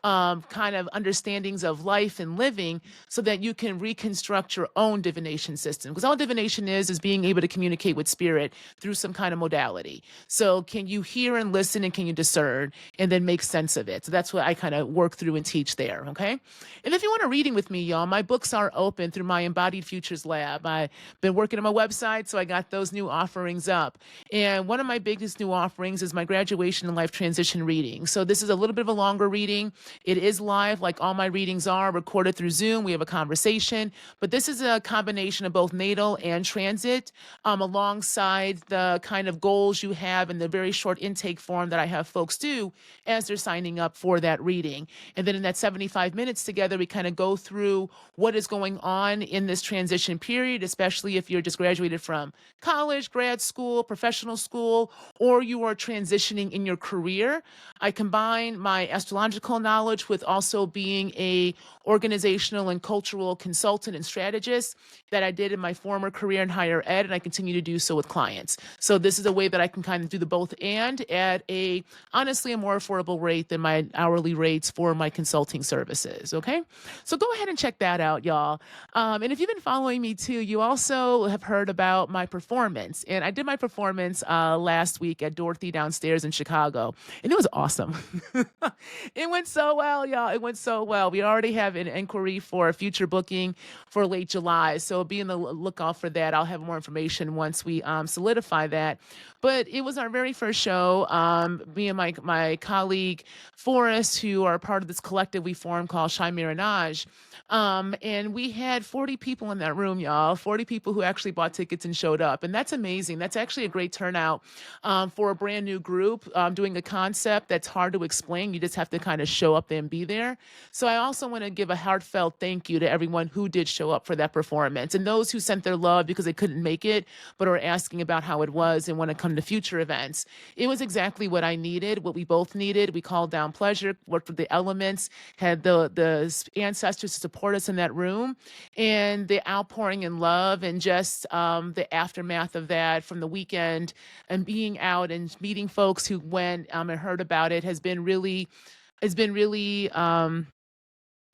kind of understandings of life and living so that you can reconstruct your own divination system. Because all divination is being able to communicate with spirit through some kind of modality. So can you hear and listen and can you discern and then make sense of it? So that's what I kind of work through and teach there. Okay. And if you want a reading with me, y'all, my books are open through my Embodied Futures Lab. I've been working on my website, so I got those new offerings up. And one of my biggest new offerings is my graduation and life transition reading. So this is a little bit of a longer reading. It is live, like all my readings are, recorded through Zoom. We have a conversation, but this is a combination of both natal and transit, alongside the kind of goals you have in the very short intake form that I have folks do as they're signing up for that reading. And then in that 75 minutes together, we kind of go through what is going on in this transition period, especially if you're just graduated from college, grad school, professional school, or you are transitioning in your career. I combine my astrological knowledge with also being a organizational and cultural consultant and strategist that I did in my former career in higher ed, and I continue to do so with clients. So this is a way that I can kind of do the both and at honestly a more affordable rate than my hourly rates for my consulting services. Okay, so go ahead and check that out, y'all. And if you've been following me too, you also have heard about my performance, and I did my performance last week at Dorothy downstairs in Chicago, and it was awesome. It went so well, y'all. It went so well. We already have an inquiry for a future booking for late July. So be in the lookout for that. I'll have more information once we solidify that. But it was our very first show. Me and my colleague Forrest, who are part of this collective we formed called Shy Miranage. And we had 40 people in that room, y'all. 40 people who actually bought tickets and showed up. And that's amazing. That's actually a great turnout for a brand new group doing a concept that's hard to explain. You just have to kind of show up and be there. So I also want to give a heartfelt thank you to everyone who did show up for that performance and those who sent their love because they couldn't make it, but are asking about how it was and want to come to future events. It was exactly what I needed, what we both needed. We called down pleasure, worked with the elements, had the ancestors to support us in that room, and the outpouring in love and just the aftermath of that from the weekend and being out and meeting folks who went and heard about it it's been really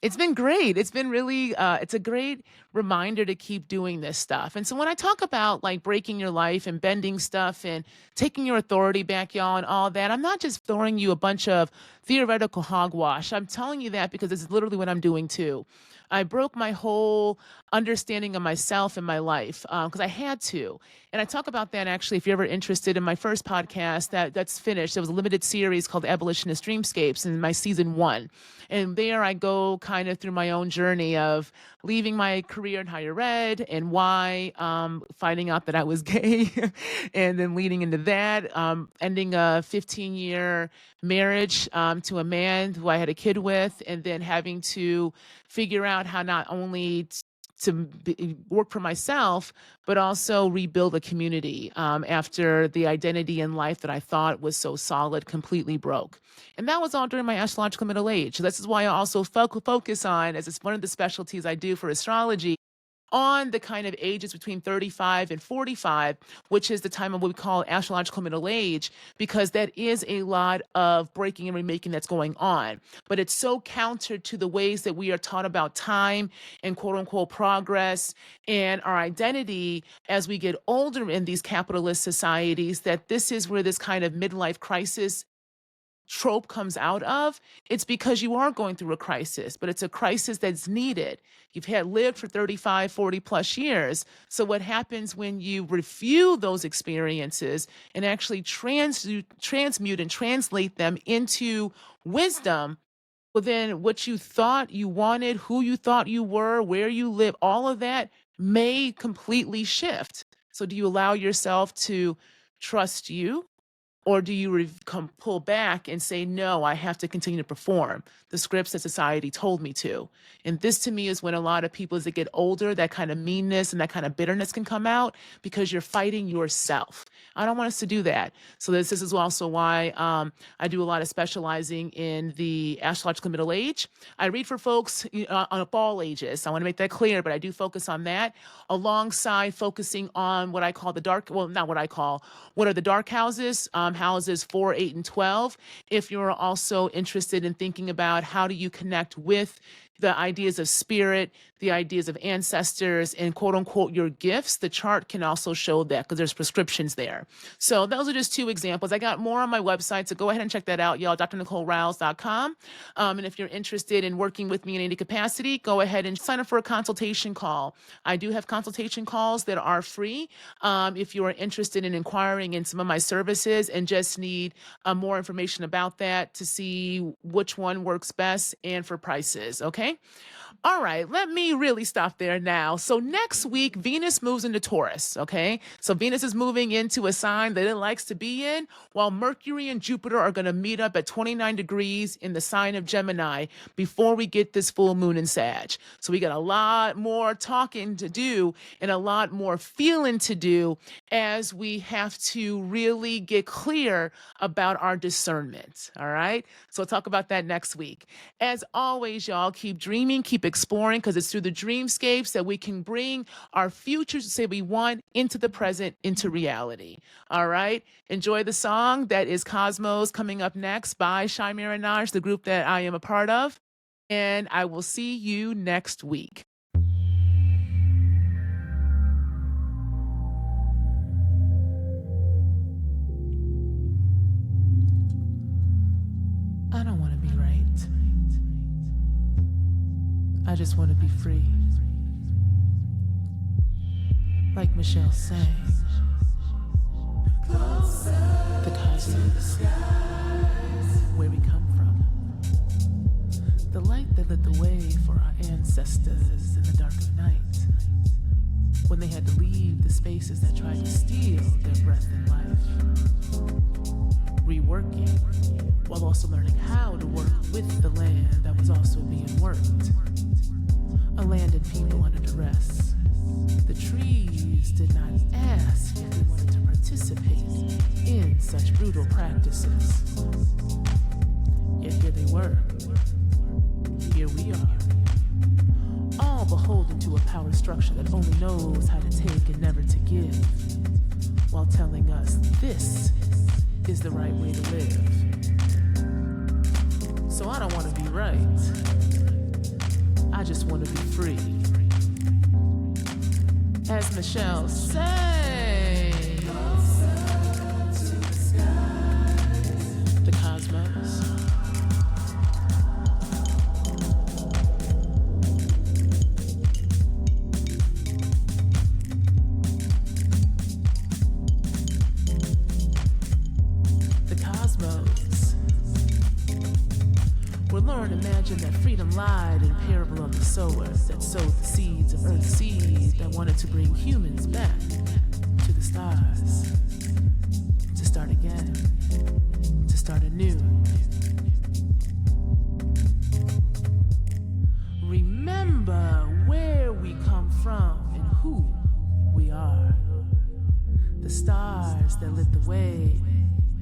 it's been great. It's been really, it's a great reminder to keep doing this stuff. And so when I talk about like breaking your life and bending stuff and taking your authority back, y'all, and all that, I'm not just throwing you a bunch of theoretical hogwash. I'm telling you that because it's literally what I'm doing too. I broke my whole understanding of myself and my life because I had to. And I talk about that actually, if you're ever interested in my first podcast that's finished. It was a limited series called Abolitionist Dreamscapes in my season 1. And there I go kind of through my own journey of leaving my career in higher ed and why, finding out that I was gay and then leading into that, ending a 15-year marriage to a man who I had a kid with, and then having to figure out how not only work for myself, but also rebuild a community after the identity in life that I thought was so solid completely broke. And that was all during my astrological middle age. So this is why I also focus on, as it's one of the specialties I do for astrology, on the kind of ages between 35 and 45, which is the time of what we call astrological middle age, because that is a lot of breaking and remaking that's going on. But it's so counter to the ways that we are taught about time and quote unquote progress and our identity as we get older in these capitalist societies, that this is where this kind of midlife crisis trope comes out of. It's because you are going through a crisis, but it's a crisis that's needed. You've had lived for 35, 40 plus years. So what happens when you review those experiences and actually transmute and translate them into wisdom? Well, then what you thought you wanted, who you thought you were, where you live, all of that may completely shift. So do you allow yourself to trust you? Or do you pull back and say, no, I have to continue to perform the scripts that society told me to? And this to me is when a lot of people, as they get older, that kind of meanness and that kind of bitterness can come out because you're fighting yourself. I don't want us to do that. So this is also why I do a lot of specializing in the astrological middle age. I read for folks on all ages. I want to make that clear, but I do focus on that alongside focusing on what I call the dark, well, not what I call, what are the dark houses houses 4, 8, and 12. If you're also interested in thinking about how do you connect with the ideas of spirit, the ideas of ancestors, and quote unquote your gifts, the chart can also show that because there's prescriptions there. So those are just 2 examples. I got more on my website, so go ahead and check that out, y'all, drnicolerouse.com. And if you're interested in working with me in any capacity, go ahead and sign up for a consultation call. I do have consultation calls that are free. If you are interested in inquiring in some of my services and just need more information about that to see which one works best and for prices, okay? All right, let me really stop there now. So next week, Venus moves into Taurus, okay? So Venus is moving into a sign that it likes to be in, while Mercury and Jupiter are going to meet up at 29 degrees in the sign of Gemini before we get this full moon in Sag. So we got a lot more talking to do and a lot more feeling to do as we have to really get clear about our discernment, all right? So we'll talk about that next week. As always, y'all, keep dreaming, keep exploring, because it's through the dreamscapes that we can bring our futures, say we want, into the present, into reality. All right. Enjoy the song that is Cosmos coming up next by Shy Marinage, the group that I am a part of. And I will see you next week. I don't want to be right. I just want to be free. Like Michelle sang, the cosmos, where we come from. The light that lit the way for our ancestors in the dark of night, when they had to leave the spaces that tried to steal their breath and life. Reworking, while also learning how to work with the land that was also being worked. A land and people under duress. The trees did not ask if they wanted to participate in such brutal practices. Yet here they were. Here we are. All beholden to a power structure that only knows how to take and never to give, while telling us this is the right way to live. So I don't want to be right. I just want to be free. As Michelle sang, the cosmos. The cosmos. We'll learn to imagine that freedom lied in parable of the sower that sowed the seeds of earth's seed that wanted to bring humans back to the stars, to start again, to start anew. Remember where we come from and who we are. The stars that lit the way,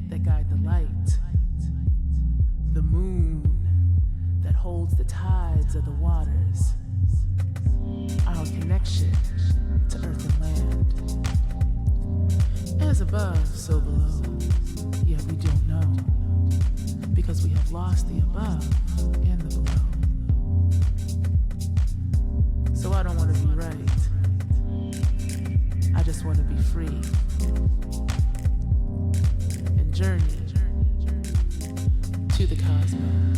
that guide the light. The moon that holds the tides of the waters. Our connection to earth and land. As above, so below. Yet we don't know, because we have lost the above and the below. So I don't want to be right. I just want to be free. And journey to the cosmos.